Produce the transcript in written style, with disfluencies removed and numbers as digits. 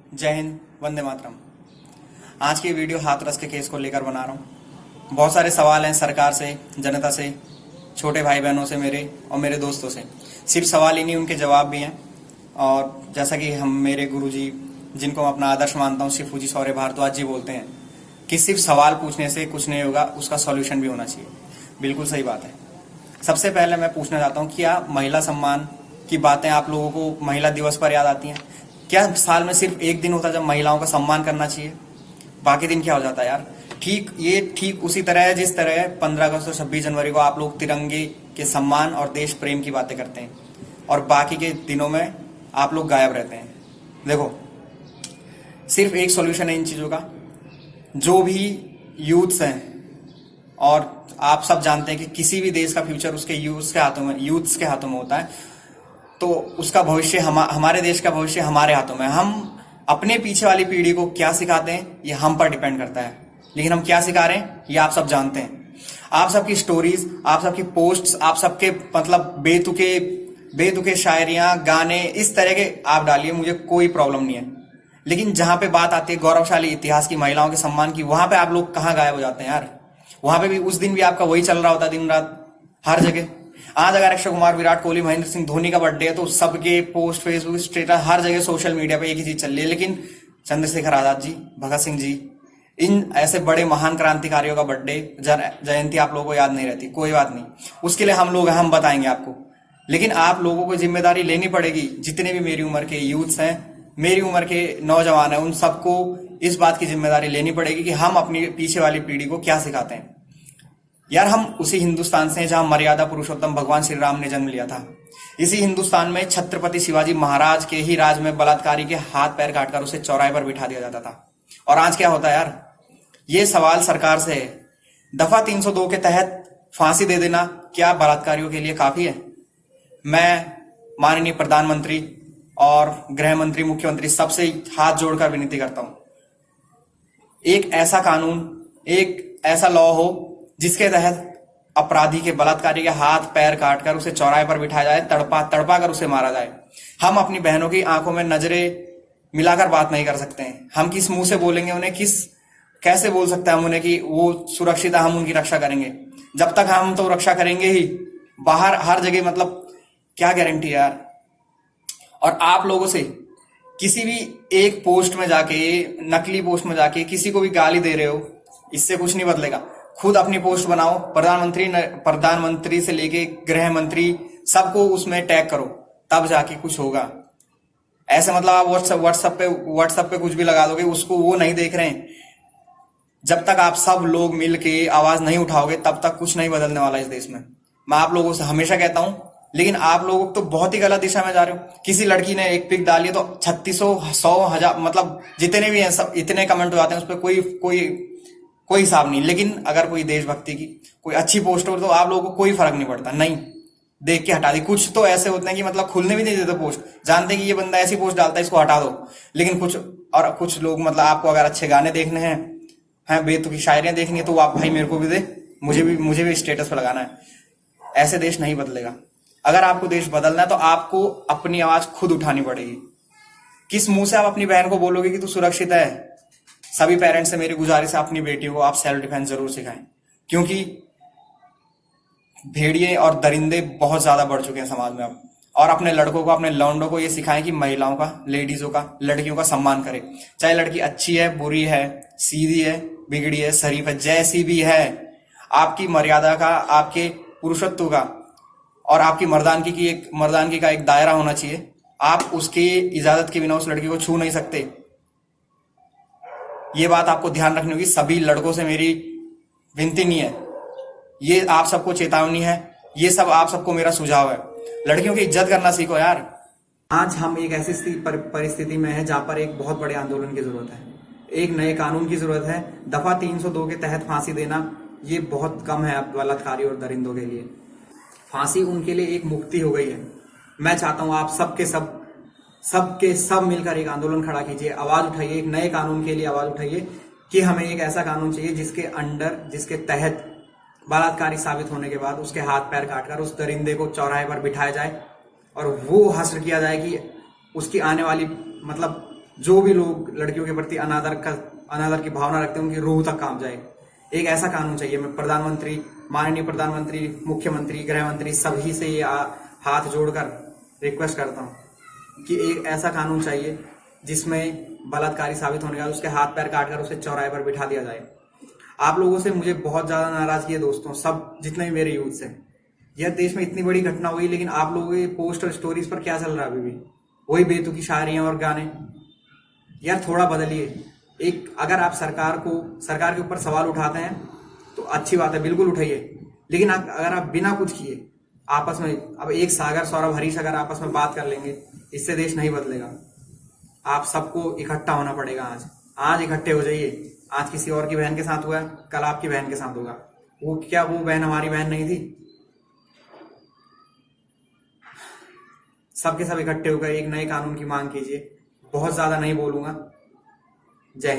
जय हिंद, वंदे मातरम। आज की वीडियो हाथरस के केस को लेकर बना रहा हूँ। बहुत सारे सवाल हैं सरकार से, जनता से, छोटे भाई बहनों से मेरे और मेरे दोस्तों से। सिर्फ सवाल ही नहीं, उनके जवाब भी हैं। और जैसा कि हम मेरे गुरुजी, जिनको मैं अपना आदर्श मानता हूँ, शिफू जी सौर्य भारद्वाज जी बोलते हैं कि सिर्फ सवाल पूछने से कुछ नहीं होगा, उसका सॉल्यूशन भी होना चाहिए। बिल्कुल सही बात है। सबसे पहले मैं पूछना चाहता हूँ, क्या महिला सम्मान की बातें आप लोगों को महिला दिवस पर याद आती हैं? क्या साल में सिर्फ एक दिन होता है जब महिलाओं का सम्मान करना चाहिए? बाकी दिन क्या हो जाता है यार? ठीक उसी तरह है जिस तरह 15 अगस्त और 26 जनवरी को आप लोग तिरंगे के सम्मान और देश प्रेम की बातें करते हैं और बाकी के दिनों में आप लोग गायब रहते हैं। देखो, सिर्फ एक सॉल्यूशन है इन चीजों का। जो भी यूथ्स हैं, और आप सब जानते हैं कि किसी भी देश का फ्यूचर उसके यूथ्स के हाथों में होता है, तो उसका भविष्य हमारे देश का भविष्य हमारे हाथों में। हम अपने पीछे वाली पीढ़ी को क्या सिखाते हैं ये हम पर डिपेंड करता है, लेकिन हम क्या सिखा रहे हैं ये आप सब जानते हैं। आप सबकी स्टोरीज, आप सबकी पोस्ट्स, आप सबके मतलब बेतुके शायरियां, गाने इस तरह के आप डालिए, मुझे कोई प्रॉब्लम नहीं है। लेकिन जहां पे बात आती है गौरवशाली इतिहास की, महिलाओं के सम्मान की, वहां पे आप लोग कहाँ गायब हो जाते हैं यार? वहां पे भी उस दिन भी आपका वही चल रहा होता है, दिन रात हर जगह। आज अगर अक्षय कुमार, विराट कोहली, महेंद्र सिंह धोनी का बर्थडे है तो सबके पोस्ट, फेसबुक, स्टेटस, हर जगह सोशल मीडिया पे एक ही चीज चल रही है। लेकिन चंद्रशेखर आजाद जी, भगत सिंह जी, इन ऐसे बड़े महान क्रांतिकारियों का बर्थडे, जयंती आप लोगों को याद नहीं रहती। कोई बात नहीं, उसके लिए हम बताएंगे आपको। लेकिन आप लोगों को जिम्मेदारी लेनी पड़ेगी। जितने भी मेरी उम्र के यूथ्स हैं, मेरी उम्र के नौजवान हैं, उन सबको इस बात की जिम्मेदारी लेनी पड़ेगी कि हम अपनी पीछे वाली पीढ़ी को क्या सिखाते हैं। यार, हम उसी हिंदुस्तान से हैं जहां मर्यादा पुरुषोत्तम भगवान श्री राम ने जन्म लिया था। इसी हिंदुस्तान में छत्रपति शिवाजी महाराज के ही राज में बलात्कारी के हाथ पैर काटकर उसे चौराहे पर बिठा दिया जाता था। और आज क्या होता है यार? ये सवाल सरकार से है। दफा 302 के तहत फांसी दे देना क्या बलात्कारियों के लिए काफी है? मैं माननीय प्रधानमंत्री और गृह मंत्री, मुख्यमंत्री सबसे हाथ जोड़कर विनती करता हूं, एक ऐसा कानून, एक ऐसा लॉ हो जिसके तहत अपराधी के, बलात्कारी के हाथ पैर काटकर उसे चौराहे पर बिठाया जाए, तड़पा कर उसे मारा जाए। हम अपनी बहनों की आंखों में नजरें मिलाकर बात नहीं कर सकते हैं। हम किस मुंह से बोलेंगे उन्हें, कैसे बोल सकते हैं हम उन्हें कि वो सुरक्षित है, हम उनकी रक्षा करेंगे? जब तक हम तो रक्षा करेंगे ही, बाहर हर जगह मतलब क्या गारंटी है यार? और आप लोगों से किसी भी एक पोस्ट में जाके, नकली पोस्ट में जाके किसी को भी गाली दे रहे हो, इससे कुछ नहीं बदलेगा। खुद अपनी पोस्ट बनाओ, प्रधानमंत्री से लेके गृह मंत्री सबको उसमें टैग करो, तब जाके कुछ होगा। ऐसे मतलब आप व्हाट्सएप पे कुछ भी लगा दोगे, उसको वो नहीं देख रहे हैं। जब तक आप सब लोग मिल के आवाज नहीं उठाओगे तब तक कुछ नहीं बदलने वाला इस देश में। मैं आप लोगों से हमेशा कहता हूं, लेकिन आप लोग तो बहुत ही गलत दिशा में जा रहे हो। किसी लड़की ने एक पिक डाली है तो 3600, 100, 1000 मतलब जितने भी हैं सब, इतने कमेंट हो जाते हैं उस पर, कोई हिसाब नहीं। लेकिन अगर कोई देशभक्ति की कोई अच्छी पोस्ट हो तो आप लोगों को कोई फर्क नहीं पड़ता, नहीं, देख के हटा दी। कुछ तो ऐसे होते हैं कि मतलब खुलने भी नहीं देते पोस्ट, जानते हैं कि ये बंदा ऐसी पोस्ट डालता है, इसको हटा दो। लेकिन कुछ लोग मतलब आपको अगर अच्छे गाने देखने हैं बेतुकी शायरियां देखनी है तो आप भाई मेरे को भी दे, मुझे भी स्टेटस पर लगाना है। ऐसे देश नहीं बदलेगा। अगर आपको देश बदलना है तो आपको अपनी आवाज खुद उठानी पड़ेगी। किस मुंह से आप अपनी बहन को बोलोगे कि तू सुरक्षित है? सभी पेरेंट्स से मेरी गुजारिश है, अपनी बेटियों को आप सेल्फ डिफेंस जरूर सिखाएं, क्योंकि भेड़िए और दरिंदे बहुत ज्यादा बढ़ चुके हैं समाज में अब। और अपने लड़कों को, अपने लौंडों को ये सिखाएं कि महिलाओं का, लेडीजों का, लड़कियों का सम्मान करें। चाहे लड़की अच्छी है, बुरी है, सीधी है, बिगड़ी है, शरीफ है, जैसी भी है, आपकी मर्यादा का, आपके पुरुषत्व का और आपकी मर्दानगी का एक दायरा होना चाहिए। आप उसकी इजाजत के बिना उस लड़की को छू नहीं सकते। ये बात आपको ध्यान रखनी होगी। सभी लड़कों से मेरी विनती नहीं है, ये आप सबको चेतावनी है, ये सब आप सबको मेरा सुझाव है। लड़कियों की इज्जत करना सीखो यार। आज हम एक ऐसी परिस्थिति में है जहां पर एक बहुत बड़े आंदोलन की जरूरत है, एक नए कानून की जरूरत है। दफा 302 के तहत फांसी देना ये बहुत कम है अब बलात्कारी और दरिंदों के लिए। फांसी उनके लिए एक मुक्ति हो गई है। मैं चाहता हूं आप सबके सब मिलकर एक आंदोलन खड़ा कीजिए, आवाज उठाइए, एक नए कानून के लिए आवाज उठाइए कि हमें एक ऐसा कानून चाहिए जिसके तहत बलात्कारी साबित होने के बाद उसके हाथ पैर काटकर उस दरिंदे को चौराहे पर बिठाया जाए और वो हश्र किया जाए कि उसकी आने वाली मतलब जो भी लोग लड़कियों के प्रति अनादर की भावना रखते हैं उनकी रूह तक काम जाए। एक ऐसा कानून चाहिए। मैं प्रधानमंत्री, माननीय प्रधानमंत्री, मुख्यमंत्री, गृह मंत्री सभी से ये हाथ जोड़कर रिक्वेस्ट करता हूँ कि एक ऐसा कानून चाहिए जिसमें बलात्कारी साबित होने का उसके हाथ पैर काटकर उसे चौराहे पर बिठा दिया जाए। आप लोगों से मुझे बहुत ज्यादा नाराजगी है दोस्तों, सब जितने भी मेरे यूथ से। यह देश में इतनी बड़ी घटना हुई लेकिन आप लोगों के पोस्ट और स्टोरीज पर क्या चल रहा है अभी भी? वही बेतुकी शायरियां और गाने। यार थोड़ा बदलिए। एक अगर आप सरकार के ऊपर सवाल उठाते हैं तो अच्छी बात है, बिल्कुल उठाइए। लेकिन अगर आप बिना कुछ किए आपस में, अब एक सागर, सौरभ, हरीश अगर आपस में बात कर लेंगे, इससे देश नहीं बदलेगा। आप सबको इकट्ठा होना पड़ेगा। आज इकट्ठे हो जाइए। आज किसी और की बहन के साथ हुआ है, कल आपकी बहन के साथ होगा। वो क्या वो बहन हमारी बहन नहीं थी? सबके सब इकट्ठे होकर एक नए कानून की मांग कीजिए। बहुत ज्यादा नहीं बोलूंगा। जय हिंद।